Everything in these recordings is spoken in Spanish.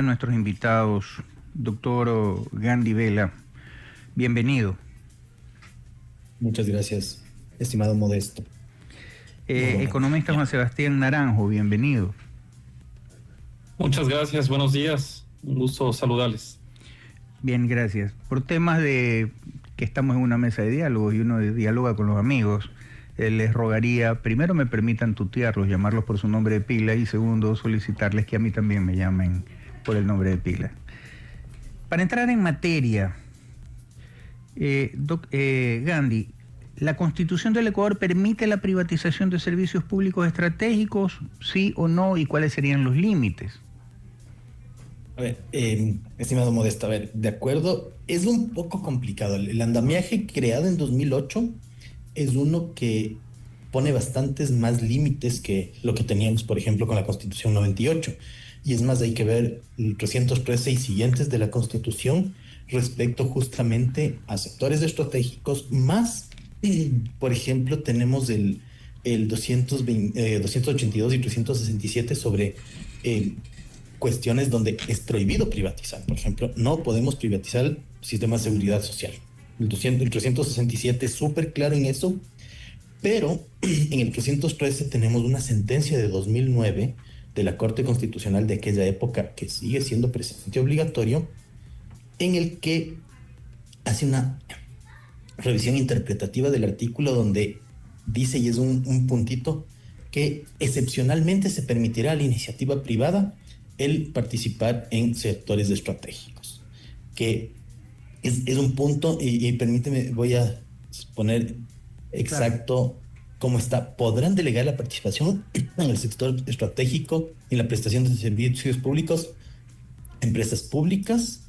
nuestros invitados. Doctor Gandhi Vela, bienvenido. Muchas gracias, estimado Modesto. Economista Juan Sebastián Naranjo, bienvenido. Muchas gracias, buenos días, un gusto saludarles. Bien, gracias. Por temas de que estamos en una mesa de diálogo y uno dialoga con los amigos, les rogaría, primero me permitan tutearlos, llamarlos por su nombre de pila, y segundo, solicitarles que a mí también me llamen por el nombre de pila. Para entrar en materia, Gandhi, ¿la Constitución del Ecuador permite la privatización de servicios públicos estratégicos, sí o no, y cuáles serían los límites? A ver, estimado Modesto, a ver, de acuerdo, es un poco complicado. El andamiaje creado en 2008 es uno que pone bastantes más límites que lo que teníamos, por ejemplo, con la Constitución 98. Y es más, hay que ver el 313 y siguientes de la Constitución respecto justamente a sectores estratégicos, más, por ejemplo, tenemos el 282 y 367 sobre cuestiones donde es prohibido privatizar. Por ejemplo, no podemos privatizar el sistema de seguridad social. El 367 es súper claro en eso, pero en el 313 tenemos una sentencia de 2009 de la Corte Constitucional de aquella época, que sigue siendo precedente obligatorio, en el que hace una revisión interpretativa del artículo donde dice, y es un puntito, que excepcionalmente se permitirá a la iniciativa privada el participar en sectores estratégicos, que es un punto, y permíteme, voy a poner exacto cómo está. Podrán delegar la participación en el sector estratégico en la prestación de servicios públicos, empresas públicas,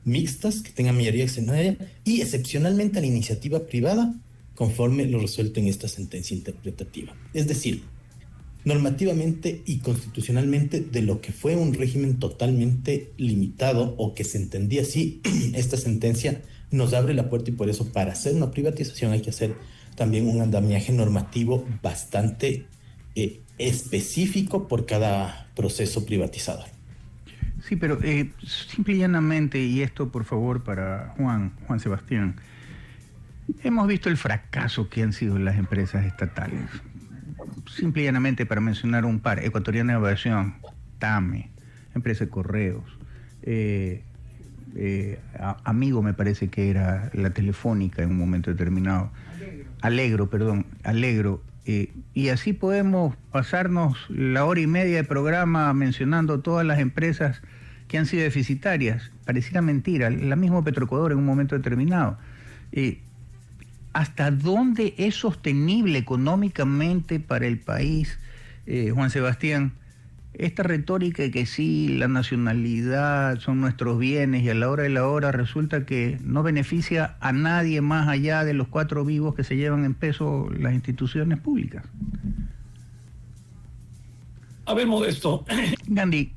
mixtas, que tengan mayoría accionaria, y excepcionalmente a la iniciativa privada, conforme lo resuelto en esta sentencia interpretativa. Es decir, normativamente y constitucionalmente, de lo que fue un régimen totalmente limitado o que se entendía así, esta sentencia nos abre la puerta, y por eso para hacer una privatización hay que hacer también un andamiaje normativo bastante específico por cada proceso privatizador. Sí, pero simple y llanamente, y esto por favor para Juan Sebastián, hemos visto el fracaso que han sido las empresas estatales. Simple y llanamente, para mencionar un par: Ecuatoriana de Aviación, TAME, Empresa de Correos, Amigo me parece que era la Telefónica en un momento determinado, Alegro, y así podemos pasarnos la hora y media de programa mencionando todas las empresas que han sido deficitarias. Pareciera mentira, la misma Petroecuador en un momento determinado. ¿Hasta dónde es sostenible económicamente para el país, Juan Sebastián, esta retórica de que sí, la nacionalidad son nuestros bienes, y a la hora de la hora resulta que no beneficia a nadie más allá de los 4 vivos que se llevan en peso las instituciones públicas? A ver, Modesto. Gandhi,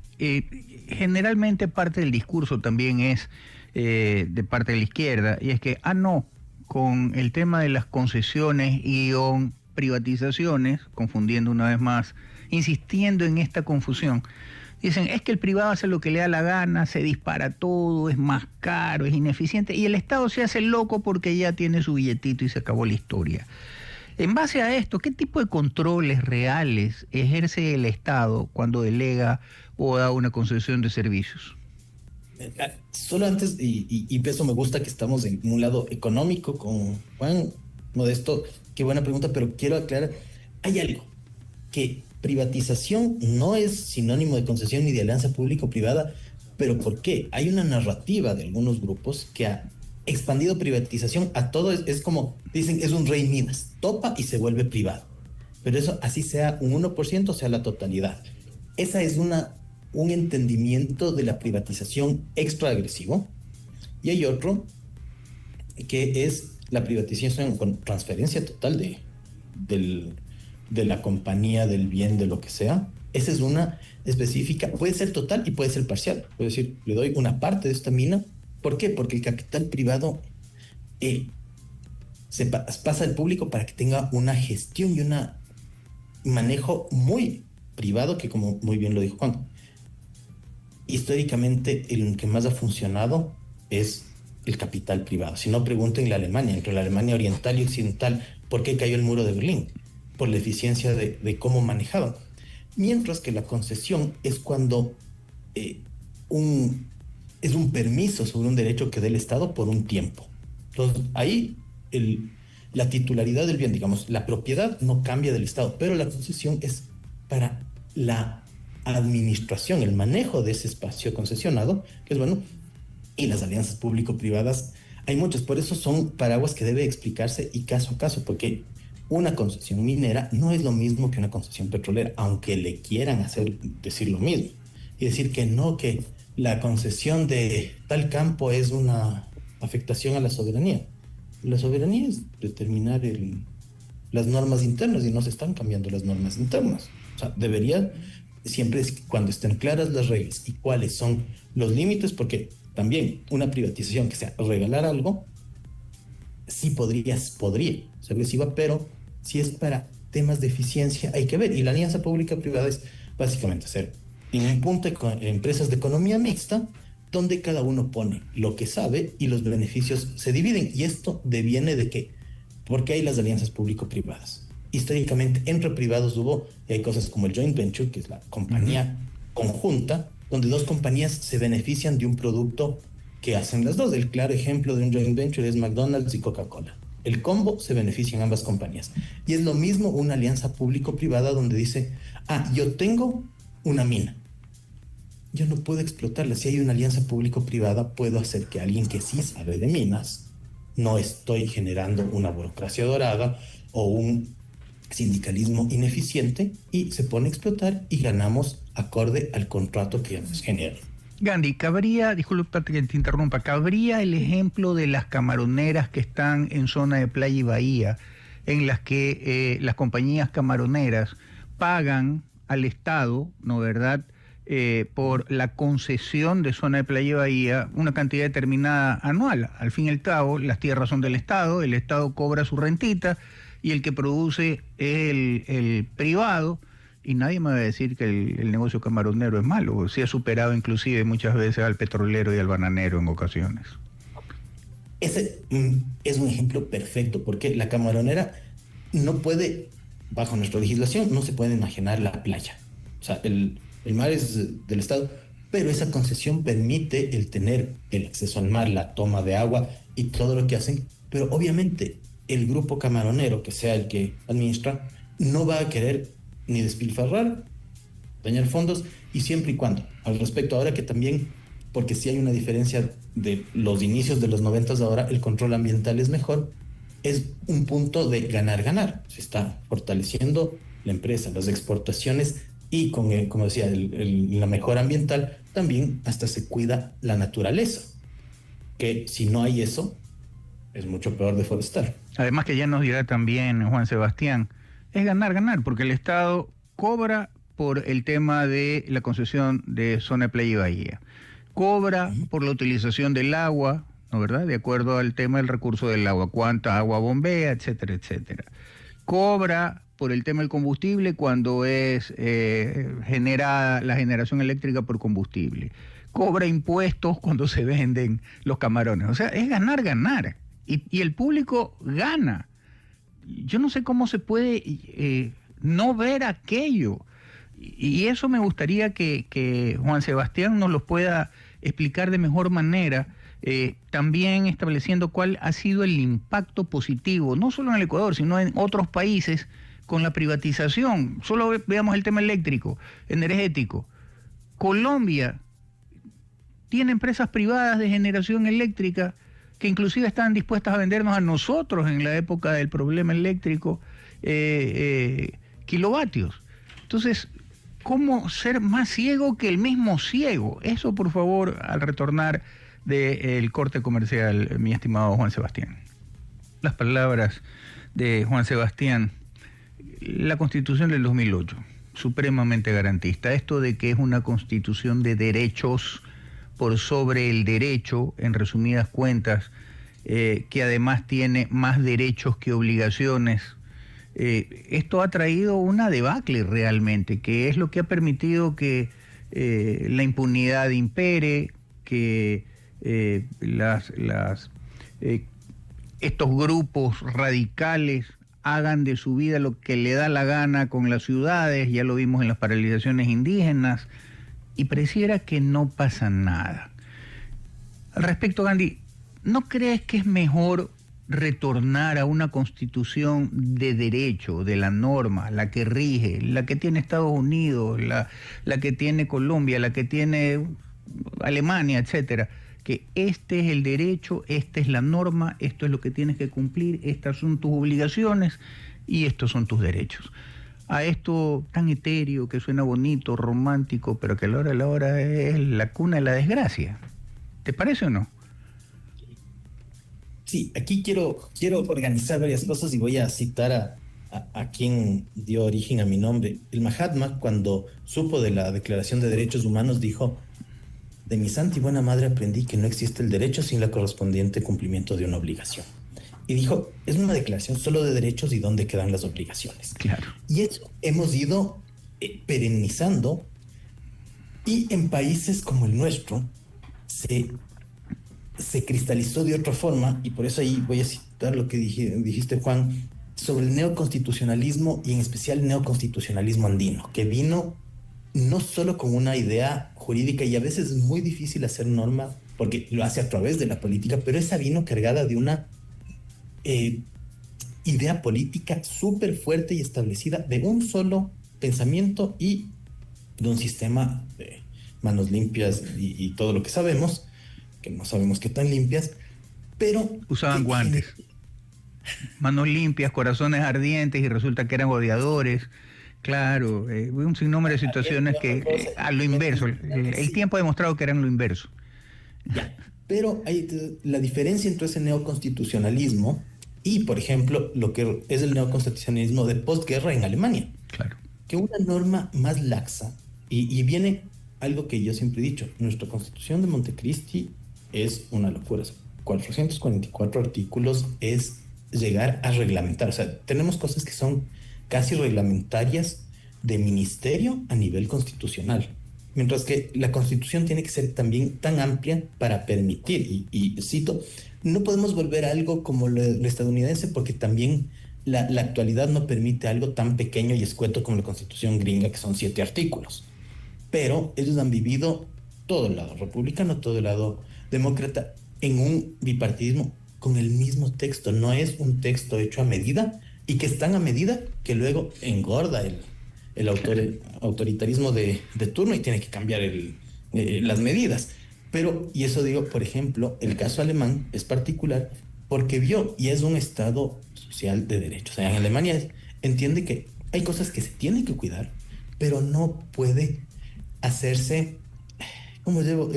generalmente parte del discurso también es de parte de la izquierda, y es que, no, con el tema de las concesiones y privatizaciones, confundiendo una vez más, insistiendo en esta confusión, dicen, es que el privado hace lo que le da la gana, se dispara todo, es más caro, es ineficiente, y el Estado se hace loco porque ya tiene su billetito y se acabó la historia. En base a esto, ¿qué tipo de controles reales ejerce el Estado cuando delega o da una concesión de servicios? Solo antes, y eso me gusta que estamos en un lado económico con Juan Modesto, qué buena pregunta, pero quiero aclarar, hay algo, que privatización no es sinónimo de concesión ni de alianza público-privada, pero ¿por qué? Hay una narrativa de algunos grupos que ha expandido privatización a todo, es como, dicen, es un rey Midas, topa y se vuelve privado, pero eso así sea un 1%, sea la totalidad. Esa es un entendimiento de la privatización extra agresivo, y hay otro que es la privatización con transferencia total de la compañía, del bien, de lo que sea. Esa es una específica, puede ser total y puede ser parcial. Puede decir, le doy una parte de esta mina. ¿Por qué? Porque el capital privado se pasa al público para que tenga una gestión y un manejo muy privado, que como muy bien lo dijo Juan, históricamente el que más ha funcionado es el capital privado. Si no, pregunten la Alemania, entre la Alemania oriental y occidental, ¿por qué cayó el muro de Berlín? Por la eficiencia de cómo manejaban. Mientras que la concesión es cuando es un permiso sobre un derecho que dé el Estado por un tiempo. Entonces, ahí la titularidad del bien, digamos, la propiedad no cambia del Estado, pero la concesión es para la administración, el manejo de ese espacio concesionado, que es bueno, y las alianzas público-privadas, hay muchas, por eso son paraguas que debe explicarse y caso a caso, porque una concesión minera no es lo mismo que una concesión petrolera, aunque le quieran decir lo mismo, y decir que no, que la concesión de tal campo es una afectación a la soberanía. La soberanía es determinar las normas internas y no se están cambiando las normas internas. O sea, debería siempre, cuando estén claras las reglas y cuáles son los límites, porque también una privatización que sea regalar algo, sí podría ser lesiva, pero si es para temas de eficiencia hay que ver. Y la alianza pública-privada es básicamente hacer en un punto empresas de economía mixta, donde cada uno pone lo que sabe y los beneficios se dividen. Y esto deviene de que, porque hay las alianzas público-privadas. Históricamente, entre privados hay cosas como el joint venture, que es la compañía conjunta, donde dos compañías se benefician de un producto que hacen las dos. El claro ejemplo de un joint venture es McDonald's y Coca-Cola. El combo se beneficia en ambas compañías. Y es lo mismo una alianza público-privada donde dice, yo tengo una mina. Yo no puedo explotarla. Si hay una alianza público-privada, puedo hacer que alguien que sí sabe de minas, no estoy generando una burocracia dorada o un sindicalismo ineficiente, y se pone a explotar y ganamos acorde al contrato que nos genera. Gandhi, disculpa que te interrumpa, cabría el ejemplo de las camaroneras que están en zona de playa y bahía, en las que las compañías camaroneras pagan al Estado, ¿no verdad?, por la concesión de zona de playa y bahía, una cantidad determinada anual. Al fin y al cabo, las tierras son del Estado, el Estado cobra su rentita y el que produce es el privado, y nadie me va a decir que el negocio camaronero es malo. Se ha superado inclusive muchas veces al petrolero y al bananero en ocasiones. Ese es un ejemplo perfecto, porque la camaronera no puede, bajo nuestra legislación, no se puede enajenar la playa. O sea, el mar es del Estado, pero esa concesión permite el tener el acceso al mar, la toma de agua y todo lo que hacen. Pero obviamente el grupo camaronero, que sea el que administra, no va a querer ni despilfarrar, dañar fondos, y siempre y cuando, al respecto, ahora que también, porque sí hay una diferencia de los inicios de los 90 ahora, el control ambiental es mejor, es un punto de ganar-ganar. Se está fortaleciendo la empresa, las exportaciones, y con, como decía, la mejora ambiental, también hasta se cuida la naturaleza, que si no hay eso, es mucho peor deforestar. Además que ya nos dirá también Juan Sebastián, es ganar, porque el Estado cobra por el tema de la concesión de zona de playa y bahía, cobra por la utilización del agua, ¿no verdad?, de acuerdo al tema del recurso del agua, cuánta agua bombea, etcétera, etcétera. Cobra por el tema del combustible cuando es generada la generación eléctrica por combustible. Cobra impuestos cuando se venden los camarones. O sea, es ganar. Y el público gana. Yo no sé cómo se puede no ver aquello. Y eso me gustaría que Juan Sebastián nos lo pueda explicar de mejor manera, también estableciendo cuál ha sido el impacto positivo, no solo en el Ecuador, sino en otros países, con la privatización. Solo veamos el tema eléctrico, energético. Colombia tiene empresas privadas de generación eléctrica que inclusive estaban dispuestas a vendernos a nosotros en la época del problema eléctrico kilovatios. Entonces, ¿cómo ser más ciego que el mismo ciego? Eso, por favor, al retornar del corte comercial, mi estimado Juan Sebastián. Las palabras de Juan Sebastián. La Constitución del 2008, supremamente garantista. Esto de que es una constitución de derechos por sobre el derecho, en resumidas cuentas, que además tiene más derechos que obligaciones. Esto ha traído una debacle realmente, que es lo que ha permitido que la impunidad impere, que estos grupos radicales hagan de su vida lo que le da la gana con las ciudades, ya lo vimos en las paralizaciones indígenas, y pareciera que no pasa nada. Al respecto, Gandhi, ¿no crees que es mejor retornar a una constitución de derecho, de la norma, la que rige, la que tiene Estados Unidos, la que tiene Colombia, la que tiene Alemania, etcétera? Que este es el derecho, esta es la norma, esto es lo que tienes que cumplir, estas son tus obligaciones y estos son tus derechos. A esto tan etéreo, que suena bonito, romántico, pero que a la hora de la hora es la cuna de la desgracia. ¿Te parece o no? Sí, aquí quiero organizar varias cosas y voy a citar a quien dio origen a mi nombre. El Mahatma, cuando supo de la Declaración de Derechos Humanos, dijo: de mi santa y buena madre aprendí que no existe el derecho sin la correspondiente cumplimiento de una obligación. Y dijo, es una declaración solo de derechos y dónde quedan las obligaciones. Claro. Y eso hemos ido perennizando, y en países como el nuestro se cristalizó de otra forma, y por eso ahí voy a citar lo que dijiste, Juan, sobre el neoconstitucionalismo, y en especial el neoconstitucionalismo andino, que vino no solo con una idea jurídica, y a veces es muy difícil hacer norma porque lo hace a través de la política, pero esa vino cargada de una idea política súper fuerte y establecida, de un solo pensamiento y de un sistema de manos limpias y todo lo que sabemos, que no sabemos qué tan limpias, pero... Usaban guantes, manos limpias, corazones ardientes, y resulta que eran odiadores. Claro, un sinnúmero de situaciones que a lo inverso, el tiempo ha demostrado que eran lo inverso. Ya, pero hay la diferencia entre ese neoconstitucionalismo y, por ejemplo, lo que es el neoconstitucionalismo de posguerra en Alemania. Claro. Que una norma más laxa, y viene algo que yo siempre he dicho, nuestra Constitución de Montecristi es una locura. 444 artículos es llegar a reglamentar. O sea, tenemos cosas que son casi reglamentarias de ministerio a nivel constitucional. Mientras que la Constitución tiene que ser también tan amplia para permitir, y cito, no podemos volver a algo como lo estadounidense, porque también la actualidad no permite algo tan pequeño y escueto como la Constitución gringa, que son 7 artículos. Pero ellos han vivido todo el lado republicano, todo el lado demócrata, en un bipartidismo con el mismo texto. No es un texto hecho a medida, y que es tan a medida que luego engorda el autoritarismo de turno y tiene que cambiar las medidas. Pero, y eso digo, por ejemplo, el caso alemán es particular porque vio, y es un Estado social de derecho. O sea, en Alemania entiende que hay cosas que se tienen que cuidar, pero no puede hacerse, ¿cómo digo?,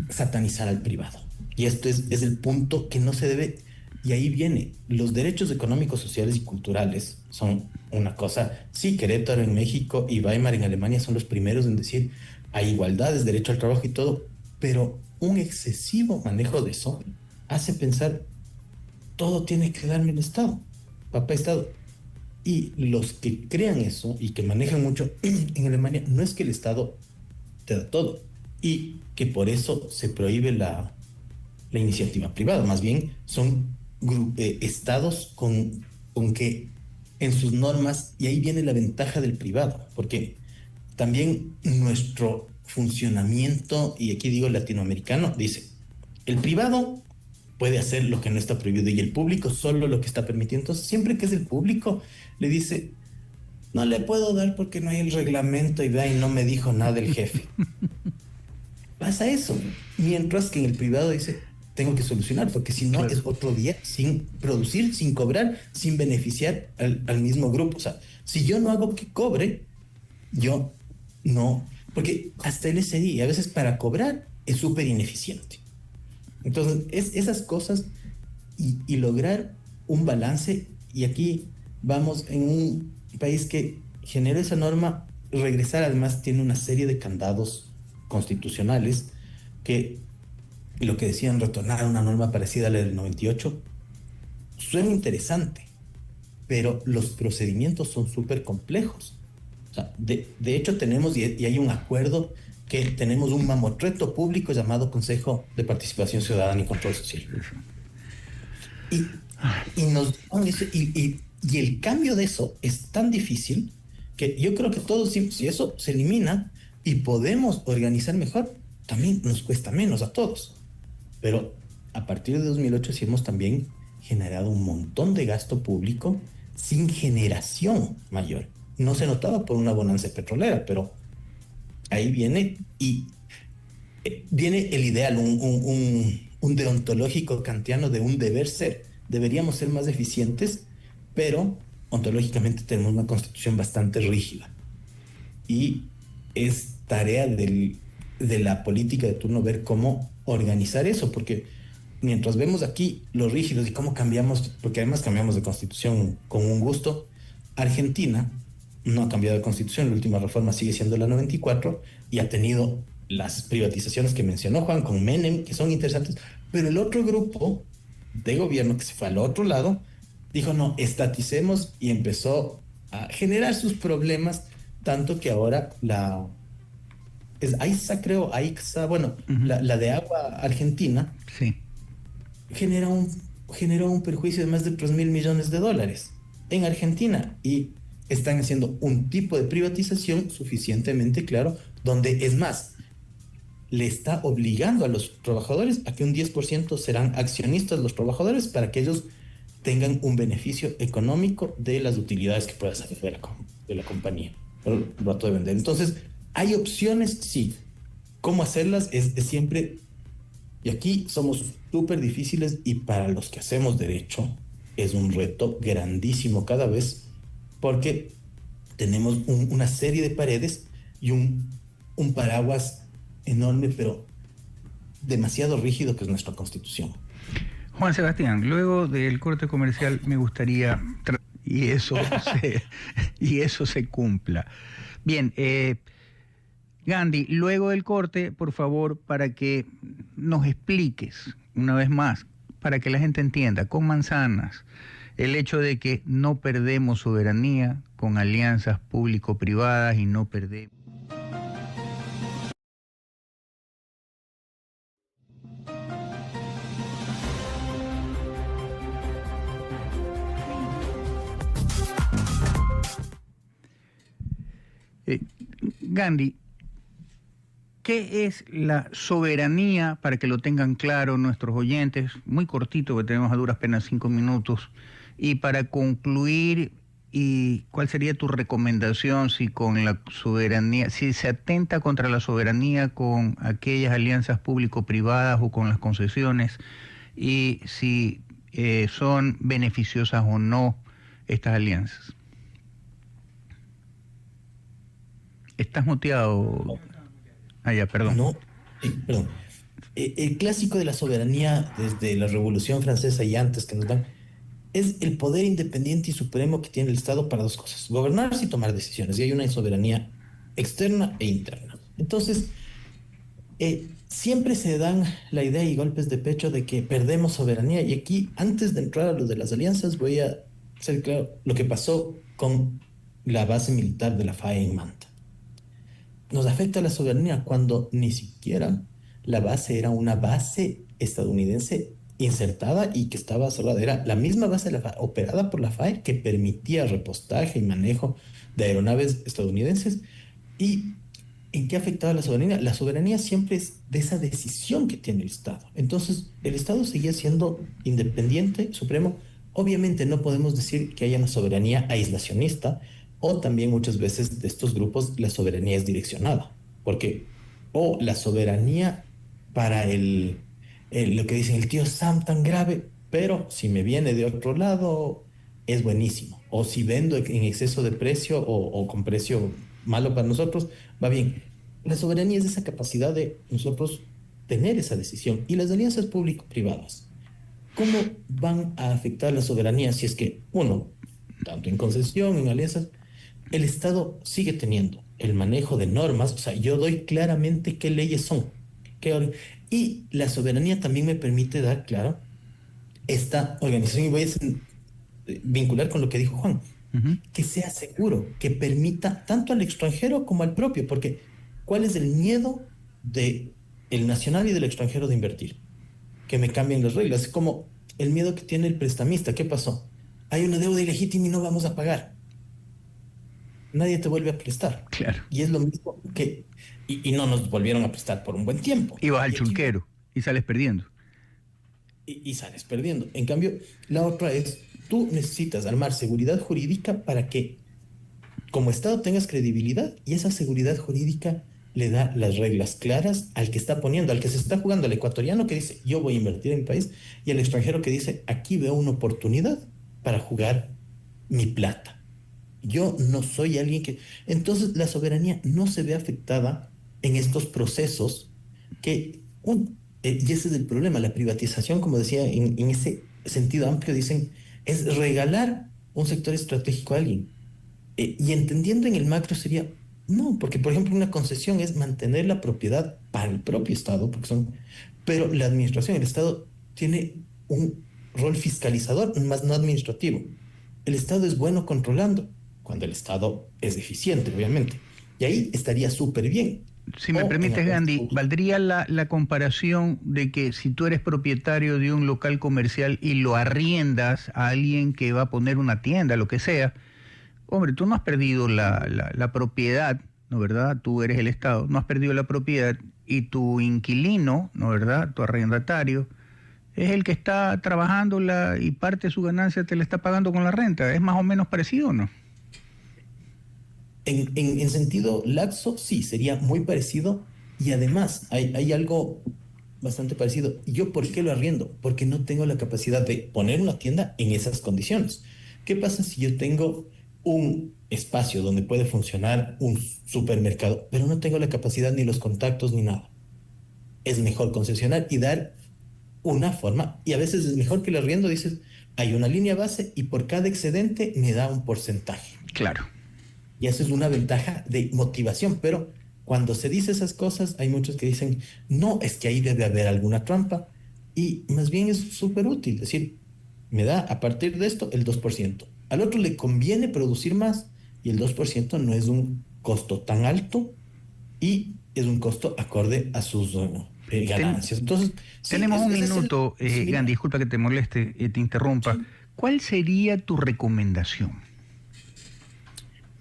satanizar al privado. Y esto es el punto que no se debe. Y ahí viene, los derechos económicos, sociales y culturales son una cosa. Sí, Querétaro en México y Weimar en Alemania son los primeros en decir hay igualdad, es derecho al trabajo y todo, pero un excesivo manejo de eso hace pensar todo tiene que darme el Estado, papá Estado. Y los que crean eso y que manejan mucho en Alemania, no es que el Estado te da todo y que por eso se prohíbe la iniciativa privada, más bien son estados con que en sus normas, y ahí viene la ventaja del privado, porque también nuestro funcionamiento, y aquí digo latinoamericano, dice, el privado puede hacer lo que no está prohibido y el público solo lo que está permitido. Entonces, siempre que es el público, le dice, no le puedo dar porque no hay el reglamento y vea, y no me dijo nada el jefe. Pasa eso, mientras que en el privado dice, tengo que solucionar, porque si no, claro, es otro día sin producir, sin cobrar, sin beneficiar al mismo grupo. O sea, si yo no hago que cobre, yo no, porque hasta el SDI a veces para cobrar es súper ineficiente. Entonces, esas cosas y lograr un balance, y aquí vamos en un país que generó esa norma, regresar además tiene una serie de candados constitucionales que lo que decían, retornar a una norma parecida a la del 98, suena interesante, pero los procedimientos son súper complejos. O sea, de hecho tenemos, y hay un acuerdo, que tenemos un mamotreto público llamado Consejo de Participación Ciudadana y Control Social. Y, y el cambio de eso es tan difícil que yo creo que todos, si eso se elimina y podemos organizar mejor, también nos cuesta menos a todos. Pero a partir de 2008 sí hemos también generado un montón de gasto público sin generación mayor. No se notaba por una bonanza petrolera, pero ahí viene viene el ideal, un deontológico kantiano de un deber ser. Deberíamos ser más eficientes, pero ontológicamente tenemos una constitución bastante rígida. Y es tarea de la política de turno ver cómo organizar eso, porque mientras vemos aquí los rígidos y cómo cambiamos, porque además cambiamos de constitución con un gusto, Argentina no ha cambiado de constitución, la última reforma sigue siendo la 94 y ha tenido las privatizaciones que mencionó Juan con Menem, que son interesantes, pero el otro grupo de gobierno que se fue al otro lado dijo no, estaticemos, y empezó a generar sus problemas, tanto que ahora es AISA, creo, AIXA, bueno, la de agua argentina, sí, generó un perjuicio de más de 3.000 millones de dólares en Argentina, y están haciendo un tipo de privatización suficientemente claro, donde es más, le está obligando a los trabajadores a que un 10% serán accionistas los trabajadores para que ellos tengan un beneficio económico de las utilidades que pueda salir de la compañía, el rato de vender. Entonces, hay opciones, sí. ¿Cómo hacerlas? Es siempre... Y aquí somos súper difíciles, y para los que hacemos derecho es un reto grandísimo cada vez, porque tenemos una serie de paredes y un paraguas enorme, pero demasiado rígido, que es nuestra Constitución. Juan Sebastián, luego del corte comercial me gustaría y eso se cumpla. Bien, Gandhi, luego del corte, por favor, para que nos expliques una vez más, para que la gente entienda con manzanas, el hecho de que no perdemos soberanía con alianzas público-privadas y no perdemos... Gandhi, ¿qué es la soberanía, para que lo tengan claro nuestros oyentes? Muy cortito, que tenemos a duras penas 5 minutos. Y para concluir, ¿y cuál sería tu recomendación si con la soberanía, si se atenta contra la soberanía con aquellas alianzas público-privadas o con las concesiones, y si son beneficiosas o no estas alianzas? ¿Estás muteado? Ah, ya, perdón. No, perdón. El clásico de la soberanía desde la Revolución Francesa y antes que nos dan es el poder independiente y supremo que tiene el Estado para dos cosas: gobernarse y tomar decisiones. Y hay una soberanía externa e interna. Entonces, siempre se dan la idea y golpes de pecho de que perdemos soberanía. Y aquí, antes de entrar a lo de las alianzas, voy a ser claro lo que pasó con la base militar de la FAE en Manta. Nos afecta la soberanía cuando ni siquiera la base era una base estadounidense insertada y que estaba cerrada. Era la misma base de la FAE, operada por la FAE, que permitía repostaje y manejo de aeronaves estadounidenses. ¿Y en qué afectaba la soberanía? La soberanía siempre es de esa decisión que tiene el Estado. Entonces, el Estado seguía siendo independiente, supremo. Obviamente no podemos decir que haya una soberanía aislacionista, o también muchas veces de estos grupos la soberanía es direccionada, porque la soberanía para lo que dicen el tío Sam tan grave, pero si me viene de otro lado es buenísimo, o si vendo en exceso de precio o con precio malo para nosotros, va bien. La soberanía es esa capacidad de nosotros tener esa decisión. Y las alianzas público-privadas, ¿cómo van a afectar la soberanía si es que, uno, tanto en concesión, en alianzas, el Estado sigue teniendo el manejo de normas? O sea, yo doy claramente qué leyes son, y la soberanía también me permite dar, claro, esta organización, y voy a vincular con lo que dijo Juan. que sea seguro, que permita tanto al extranjero como al propio, porque ¿cuál es el miedo del nacional y del extranjero de invertir? Que me cambien las reglas. Es como el miedo que tiene el prestamista. ¿Qué pasó? Hay una deuda ilegítima y no vamos a pagar. Nadie te vuelve a prestar. Claro. Y es lo mismo que... Y no nos volvieron a prestar por un buen tiempo. Y vas al Y aquí- chunquero y sales perdiendo. y sales perdiendo. En cambio, la otra es, tú necesitas armar seguridad jurídica para que como Estado tengas credibilidad y esa seguridad jurídica le da las reglas claras al que está poniendo, al que se está jugando, al ecuatoriano que dice, yo voy a invertir en mi país, y al extranjero que dice, aquí veo una oportunidad para jugar mi plata. Yo no soy alguien que... Entonces la soberanía no se ve afectada en estos procesos que... y ese es el problema, la privatización, como decía, en ese sentido amplio, dicen, es regalar un sector estratégico a alguien. Y entendiendo en el macro sería, no, porque por ejemplo una concesión es mantener la propiedad para el propio Estado, porque son, pero la administración, el Estado tiene un rol fiscalizador, más no administrativo. El Estado es bueno controlando, cuando el Estado es eficiente, obviamente. Y ahí estaría súper bien. Si me O en permites, apuestas Gandhi, públicas. ¿valdría la comparación de que si tú eres propietario de un local comercial y lo arriendas a alguien que va a poner una tienda, lo que sea? Hombre, tú no has perdido la propiedad, ¿no verdad? Tú eres el Estado, no has perdido la propiedad y tu inquilino, ¿no verdad? Tu arrendatario es el que está trabajando y parte de su ganancia te la está pagando con la renta. ¿Es más o menos parecido o no? En sentido laxo, sí, sería muy parecido. Y además, hay algo bastante parecido. ¿Yo por qué lo arriendo? Porque no tengo la capacidad de poner una tienda en esas condiciones. ¿Qué pasa si yo tengo un espacio donde puede funcionar un supermercado, pero no tengo la capacidad ni los contactos ni nada? Es mejor concesionar y dar una forma, y a veces es mejor que el arriendo, dices, hay una línea base y por cada excedente me da un porcentaje. Claro. Y eso es una ventaja de motivación, pero cuando se dice esas cosas, hay muchos que dicen, no, es que ahí debe haber alguna trampa, y más bien es súper útil, es decir, me da a partir de esto el 2%. Al otro le conviene producir más y el 2% no es un costo tan alto y es un costo acorde a sus ganancias. Entonces, sí, Tenemos un ese es minuto, Gandhi, disculpa que te moleste, te interrumpa. Sí. ¿Cuál sería tu recomendación?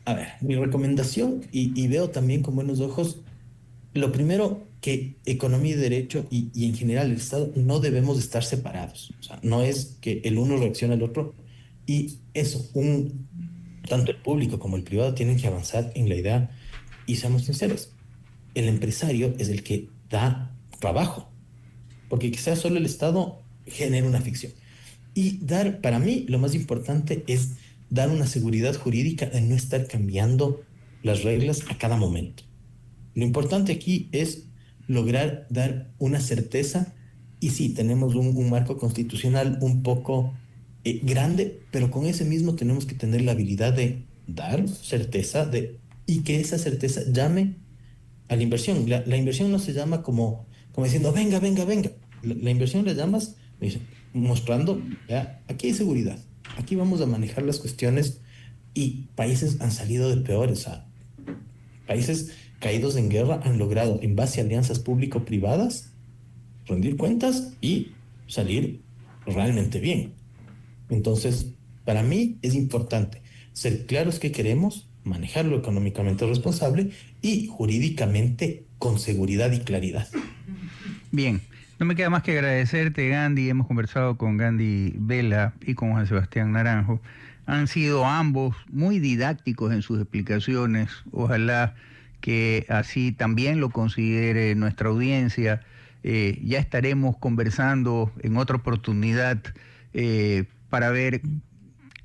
A ver, mi recomendación, y veo también con buenos ojos, lo primero, que economía y derecho y en general el Estado no debemos estar separados. O sea, no es que el uno reaccione al otro. Y eso, tanto el público como el privado tienen que avanzar en la idea. Y seamos sinceros, el empresario es el que da trabajo, porque quizás solo el Estado genera una ficción. Y dar, para mí, lo más importante es dar una seguridad jurídica de no estar cambiando las reglas a cada momento. Lo importante aquí es lograr dar una certeza, y sí, tenemos un marco constitucional un poco grande, pero con ese mismo tenemos que tener la habilidad de dar certeza y que esa certeza llame a la inversión. La inversión no se llama como diciendo, venga, venga, venga. La inversión la llamas mostrando, ya, aquí hay seguridad, aquí vamos a manejar las cuestiones, y países han salido de peores. O sea, países caídos en guerra han logrado, en base a alianzas público-privadas, rendir cuentas y salir realmente bien. Entonces, para mí es importante ser claros que queremos, manejarlo económicamente responsable y jurídicamente con seguridad y claridad. Bien, no me queda más que agradecerte, Gandhi. Hemos conversado con Gandhi Vela y con Juan Sebastián Naranjo. Han sido ambos muy didácticos en sus explicaciones. Ojalá que así también lo considere nuestra audiencia. Ya estaremos conversando en otra oportunidad para ver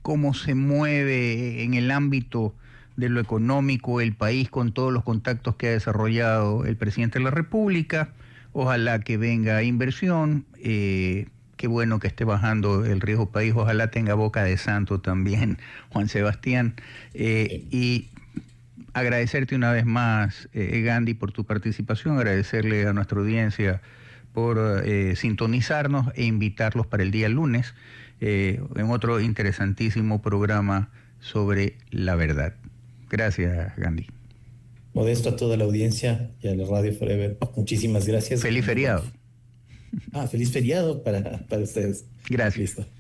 cómo se mueve en el ámbito de lo económico el país con todos los contactos que ha desarrollado el presidente de la República. Ojalá que venga inversión, qué bueno que esté bajando el riesgo país, ojalá tenga boca de santo también, Juan Sebastián, y agradecerte una vez más, Gandhi, por tu participación, agradecerle a nuestra audiencia por sintonizarnos e invitarlos para el día lunes en otro interesantísimo programa sobre la verdad. Gracias, Gandhi. Modesto a toda la audiencia y a la Radio Forever. Muchísimas gracias. Feliz feriado. Feliz feriado para ustedes. Gracias. Listo.